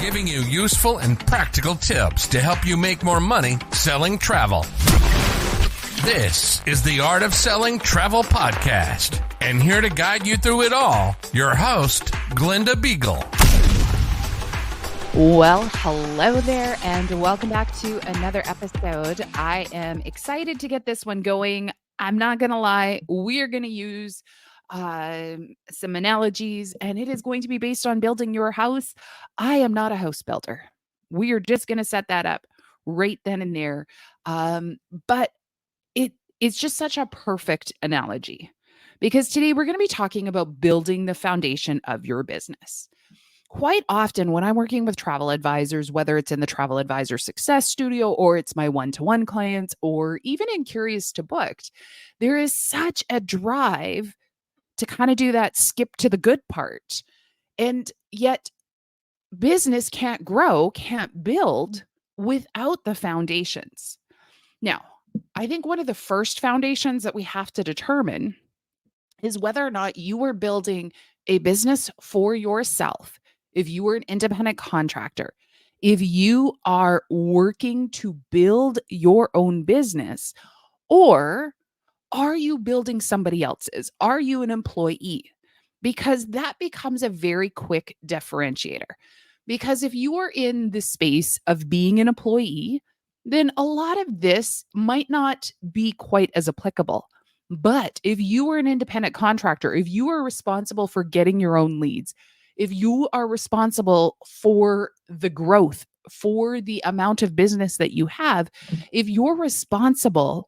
giving you useful and practical tips to help you make more money selling travel. This is the Art of Selling Travel Podcast, and here to guide you through it all, your host, Glenda Beagle. Well, hello there, and welcome back to another episode. I am excited to get this one going. I'm not going to lie, we are going to use some analogies, and it is going to be based on building your house. I am not a house builder. We are just going to set that up right then and there. But it's just such a perfect analogy, because today we're going to be talking about building the foundation of your business. Quite often when I'm working with travel advisors, whether it's in the Travel Advisor Success Studio or it's my one-to-one clients or even in Curious to Booked, there is such a drive to kind of do that skip to the good part. And yet business can't grow, can't build without the foundations. Now, I think one of the first foundations that we have to determine is whether or not you are building a business for yourself. If you are an independent contractor, if you are working to build your own business, or are you building somebody else's? Are you an employee? Because that becomes a very quick differentiator. Because if you are in the space of being an employee, then a lot of this might not be quite as applicable. But if you are an independent contractor, if you are responsible for getting your own leads, if you are responsible for the growth, for the amount of business that you have, if you're responsible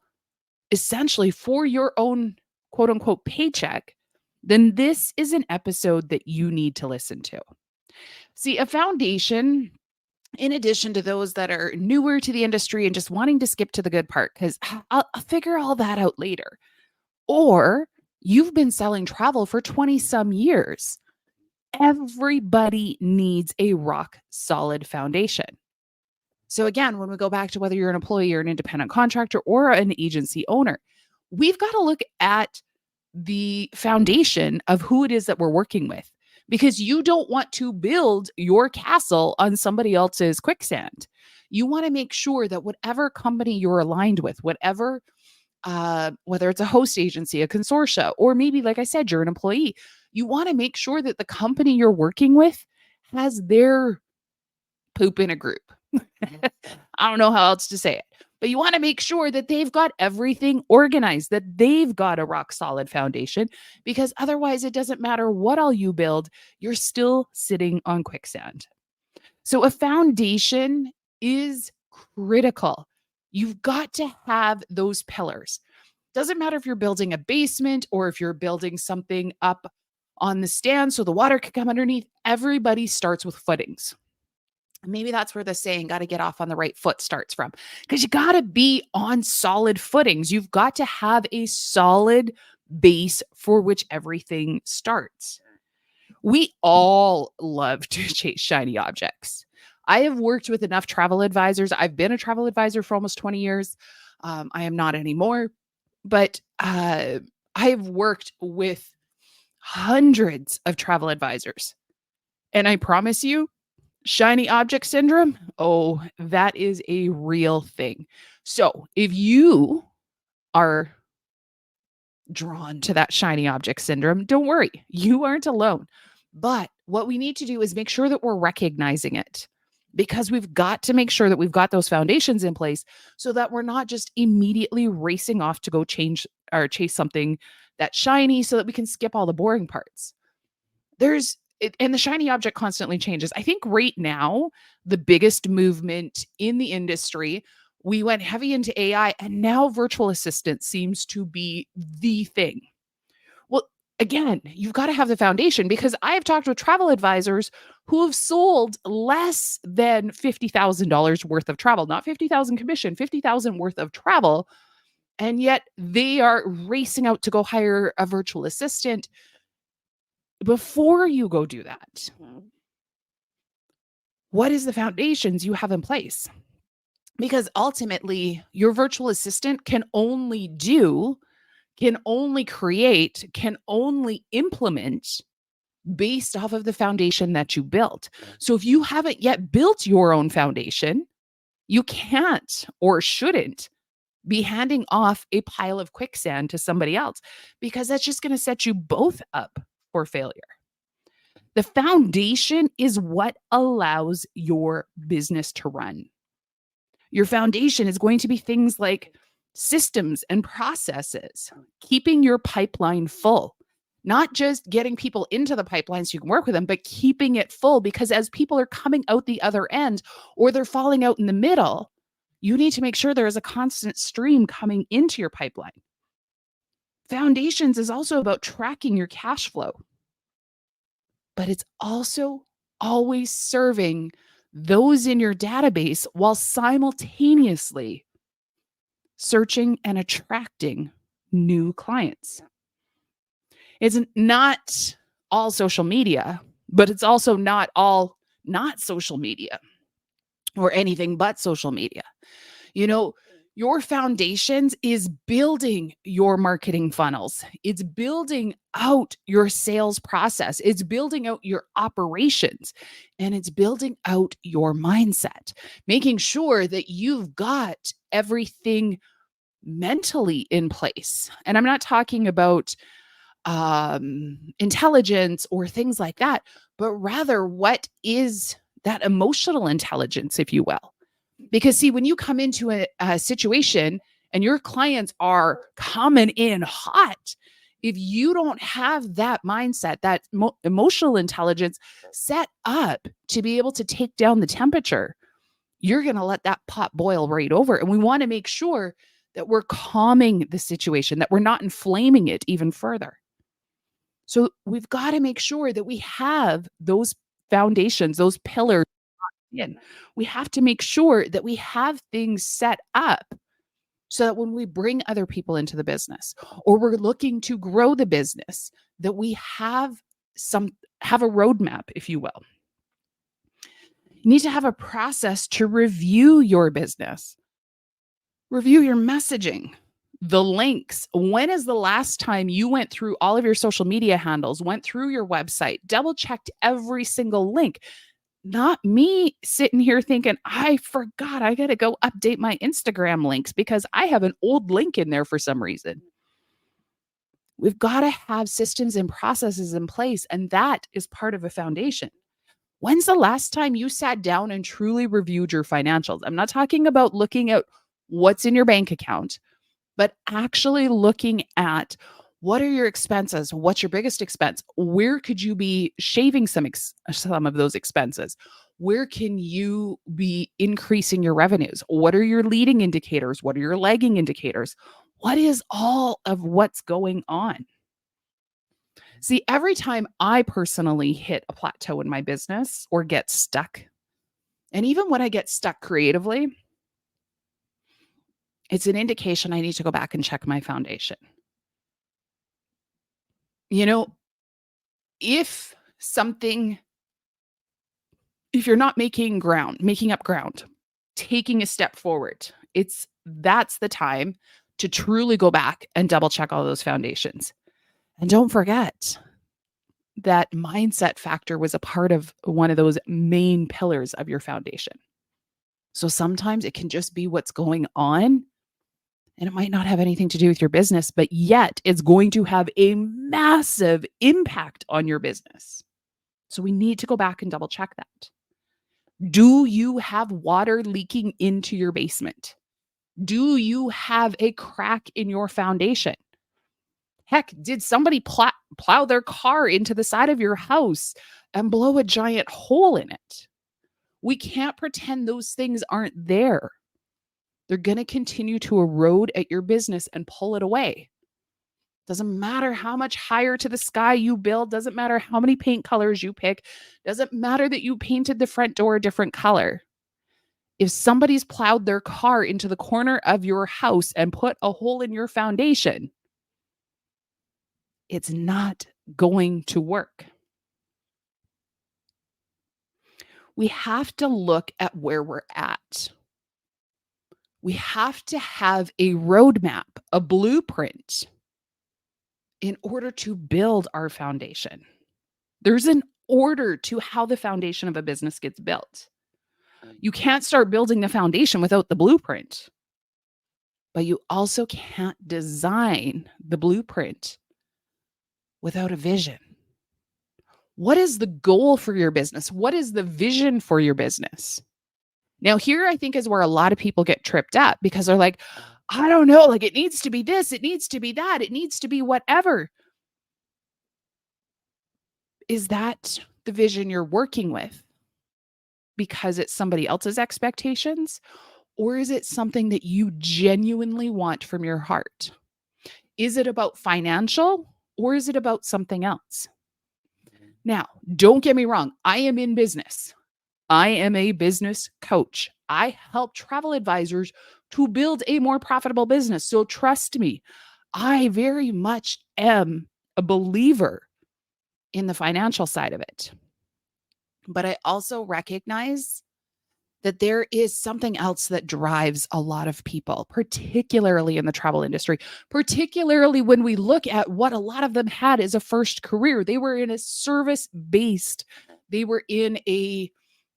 essentially for your own quote unquote paycheck, then this is an episode that you need to listen to. See, a foundation, in addition to those that are newer to the industry and just wanting to skip to the good part, because I'll figure all that out later, or you've been selling travel for 20 some years. Everybody needs a rock solid foundation. So again, when we go back to whether you're an employee or an independent contractor or an agency owner, we've got to look at the foundation of who it is that we're working with, because you don't want to build your castle on somebody else's quicksand. You want to make sure that whatever company you're aligned with, whatever, whether it's a host agency, a consortia, or maybe, like I said, you're an employee, you want to make sure that the company you're working with has their poop in a group. I don't know how else to say it, but you want to make sure that they've got everything organized, that they've got a rock solid foundation, because otherwise it doesn't matter what all you build, you're still sitting on quicksand. So a foundation is critical. You've got to have those pillars. Doesn't matter if you're building a basement or if you're building something up on the stand so the water can come underneath. Everybody starts with footings. Maybe that's where the saying "got to get off on the right foot" starts from, because you got to be on solid footings. You've got to have a solid base for which everything starts. We all love to chase shiny objects. I have worked with enough travel advisors. I've been a travel advisor for almost 20 years. I am not anymore, but I have worked with hundreds of travel advisors. And I promise you, shiny object syndrome, oh, that is a real thing. So if you are drawn to that shiny object syndrome, don't worry, you aren't alone. But what we need to do is make sure that we're recognizing it, because we've got to make sure that we've got those foundations in place so that we're not just immediately racing off to go change or chase something that's shiny so that we can skip all the boring parts. And the shiny object constantly changes. I think right now, the biggest movement in the industry, we went heavy into AI, and now virtual assistant seems to be the thing. Well, again, you've got to have the foundation, because I have talked with travel advisors who have sold less than $50,000 worth of travel, not 50,000 commission, 50,000 worth of travel. And yet they are racing out to go hire a virtual assistant. Before you go do that, what is the foundations you have in place? Because ultimately, your virtual assistant can only create, can only implement based off of the foundation that you built. So if you haven't yet built your own foundation, you can't or shouldn't be handing off a pile of quicksand to somebody else, because that's just going to set you both up for failure. The foundation is what allows your business to run. Your foundation is going to be things like systems and processes, keeping your pipeline full, not just getting people into the pipeline so you can work with them, but keeping it full, because as people are coming out the other end or they're falling out in the middle, you need to make sure there is a constant stream coming into your pipeline. Foundations is also about tracking your cash flow, but it's also always serving those in your database while simultaneously searching and attracting new clients. It's not all social media, but it's also not all not social media or anything but social media. You know, your foundations is building your marketing funnels. It's building out your sales process. It's building out your operations, and it's building out your mindset, making sure that you've got everything mentally in place. And I'm not talking about intelligence or things like that, but rather what is that emotional intelligence, if you will. Because see, when you come into a situation and your clients are coming in hot, if you don't have that mindset, that emotional intelligence set up to be able to take down the temperature, you're going to let that pot boil right over. And we want to make sure that we're calming the situation, that we're not inflaming it even further. So we've got to make sure that we have those foundations, those pillars in. We have to make sure that we have things set up so that when we bring other people into the business or we're looking to grow the business, that we have a roadmap, if you will. You need to have a process to review your business, review your messaging, the links. When is the last time you went through all of your social media handles, went through your website, double checked every single link? Not me sitting here thinking, I forgot I got to go update my Instagram links because I have an old link in there for some reason. We've got to have systems and processes in place, and that is part of a foundation. When's the last time you sat down and truly reviewed your financials? I'm not talking about looking at what's in your bank account, but actually looking at what are your expenses? What's your biggest expense? Where could you be shaving some of those expenses? Where can you be increasing your revenues? What are your leading indicators? What are your lagging indicators? What is all of what's going on? See, every time I personally hit a plateau in my business or get stuck, and even when I get stuck creatively, it's an indication I need to go back and check my foundation. You know, if you're not making up ground, taking a step forward, that's the time to truly go back and double check all those foundations. And don't forget that mindset factor was a part of one of those main pillars of your foundation. So sometimes it can just be what's going on, and it might not have anything to do with your business, but yet it's going to have a massive impact on your business. So we need to go back and double check that. Do you have water leaking into your basement? Do you have a crack in your foundation? Heck, did somebody plow their car into the side of your house and blow a giant hole in it? We can't pretend those things aren't there. They're going to continue to erode at your business and pull it away. Doesn't matter how much higher to the sky you build. Doesn't matter how many paint colors you pick. Doesn't matter that you painted the front door a different color. If somebody's plowed their car into the corner of your house and put a hole in your foundation, it's not going to work. We have to look at where we're at. We have to have a roadmap, a blueprint in order to build our foundation. There's an order to how the foundation of a business gets built. You can't start building the foundation without the blueprint, but you also can't design the blueprint without a vision. What is the goal for your business? What is the vision for your business? Now, here I think is where a lot of people get tripped up because they're like, I don't know, like it needs to be this, it needs to be that, it needs to be whatever. Is that the vision you're working with because it's somebody else's expectations? Or is it something that you genuinely want from your heart? Is it about financial or is it about something else? Now, don't get me wrong. I am in business. I am a business coach. I help travel advisors to build a more profitable business. So trust me, I very much am a believer in the financial side of it. But I also recognize that there is something else that drives a lot of people, particularly in the travel industry, particularly when we look at what a lot of them had as a first career. They were in a service-based, they were in a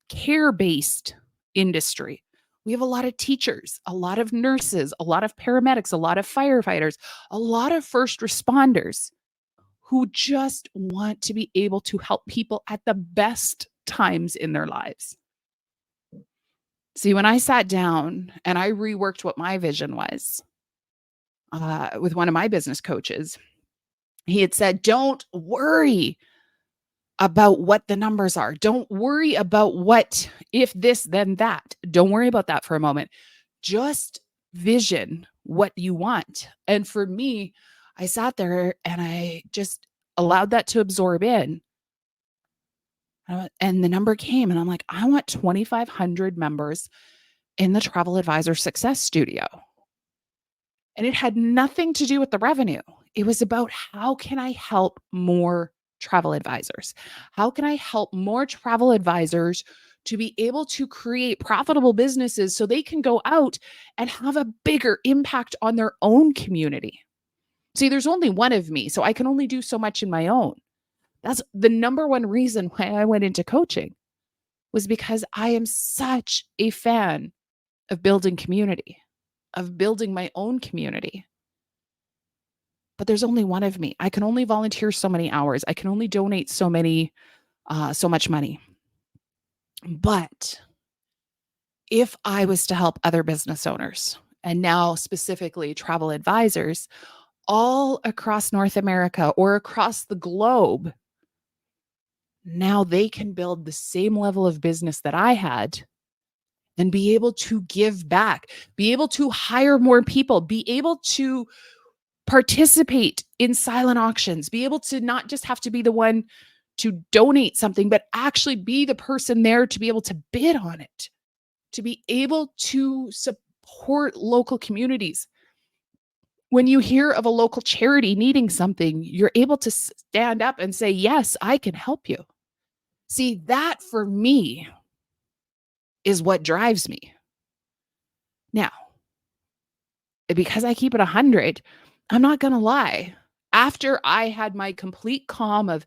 care-based industry. We have a lot of teachers, a lot of nurses, a lot of paramedics, a lot of firefighters, a lot of first responders who just want to be able to help people at the best times in their lives. See, when I sat down and I reworked what my vision was with one of my business coaches, he had said, don't worry about what the numbers are. Don't worry about what, if this, then that. Don't worry about that for a moment. Just vision what you want. And for me, I sat there and I just allowed that to absorb in. And the number came and I'm like, I want 2,500 members in the Travel Advisor Success Studio. And it had nothing to do with the revenue. It was about how can I help more travel advisors? How can I help more travel advisors to be able to create profitable businesses so they can go out and have a bigger impact on their own community? See, there's only one of me, so I can only do so much in my own. That's the number one reason why I went into coaching, was because I am such a fan of building community, of building my own community. But there's only one of me. I can only volunteer so many hours. I can only donate so much money. But if I was to help other business owners, and now specifically travel advisors, all across North America or across the globe, now they can build the same level of business that I had and be able to give back, be able to hire more people, be able to participate in silent auctions, be able to not just have to be the one to donate something, but actually be the person there to be able to bid on it, to be able to support local communities. When you hear of a local charity needing something, you're able to stand up and say, yes, I can help you. See, that for me is what drives me. Now, because I keep it 100, I'm not going to lie. After I had my complete calm of,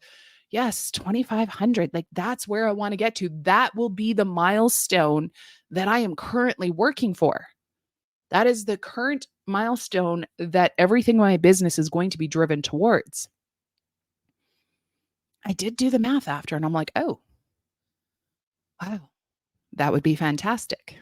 yes, 2,500, like that's where I want to get to. That will be the milestone that I am currently working for. That is the current milestone that everything in my business is going to be driven towards. I did do the math after, and I'm like, oh, wow, that would be fantastic.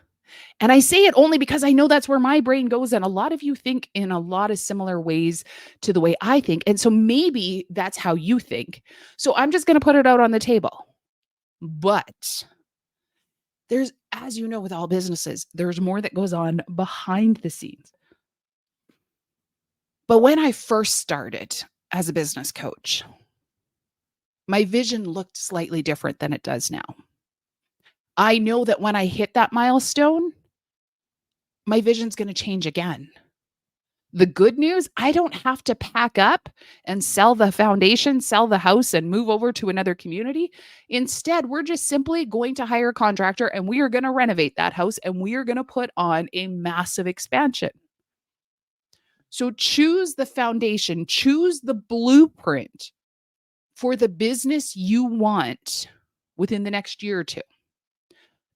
And I say it only because I know that's where my brain goes. And a lot of you think in a lot of similar ways to the way I think. And so maybe that's how you think. So I'm just going to put it out on the table. But there's, as you know, with all businesses, there's more that goes on behind the scenes. But when I first started as a business coach, my vision looked slightly different than it does now. I know that when I hit that milestone, my vision's going to change again. The good news, I don't have to pack up and sell the foundation, sell the house, and move over to another community. Instead, we're just simply going to hire a contractor and we are going to renovate that house and we are going to put on a massive expansion. So choose the foundation, choose the blueprint for the business you want within the next year or two.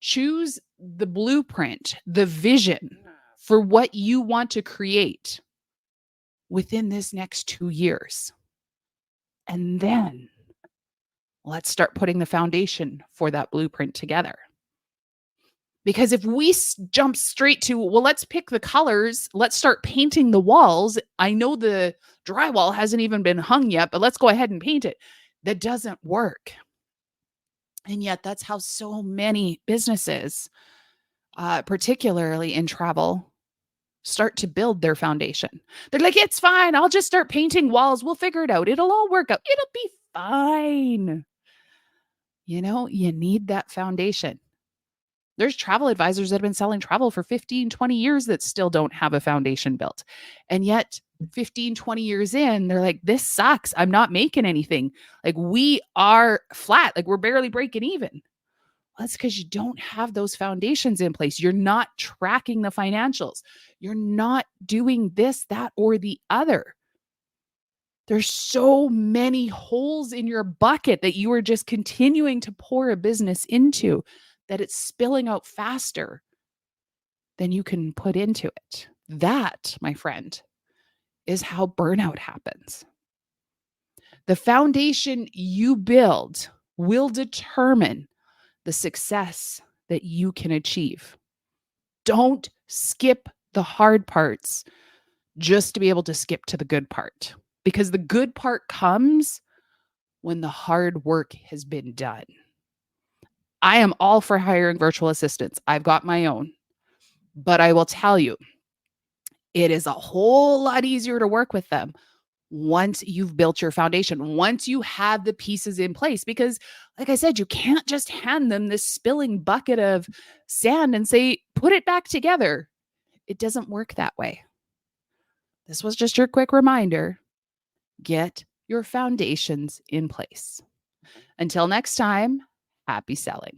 Choose the blueprint, the vision for what you want to create within this next 2 years. And then let's start putting the foundation for that blueprint together. Because if we jump straight to, well, let's pick the colors, let's start painting the walls. I know the drywall hasn't even been hung yet, but let's go ahead and paint it. That doesn't work. And yet that's how so many businesses, particularly in travel, start to build their foundation. They're like, it's fine. I'll just start painting walls. We'll figure it out. It'll all work out. It'll be fine. You know, you need that foundation. There's travel advisors that have been selling travel for 15, 20 years that still don't have a foundation built. And yet 15, 20 years in, they're like, this sucks. I'm not making anything. Like, we are flat. Like, we're barely breaking even. Well, that's because you don't have those foundations in place. You're not tracking the financials. You're not doing this, that, or the other. There's so many holes in your bucket that you are just continuing to pour a business into, that it's spilling out faster than you can put into it. That, my friend, is how burnout happens. The foundation you build will determine the success that you can achieve. Don't skip the hard parts just to be able to skip to the good part, because the good part comes when the hard work has been done. I am all for hiring virtual assistants. I've got my own. But I will tell you, it is a whole lot easier to work with them once you've built your foundation, once you have the pieces in place. Because, like I said, you can't just hand them this spilling bucket of sand and say, put it back together. It doesn't work that way. This was just your quick reminder. Get your foundations in place. Until next time, happy selling.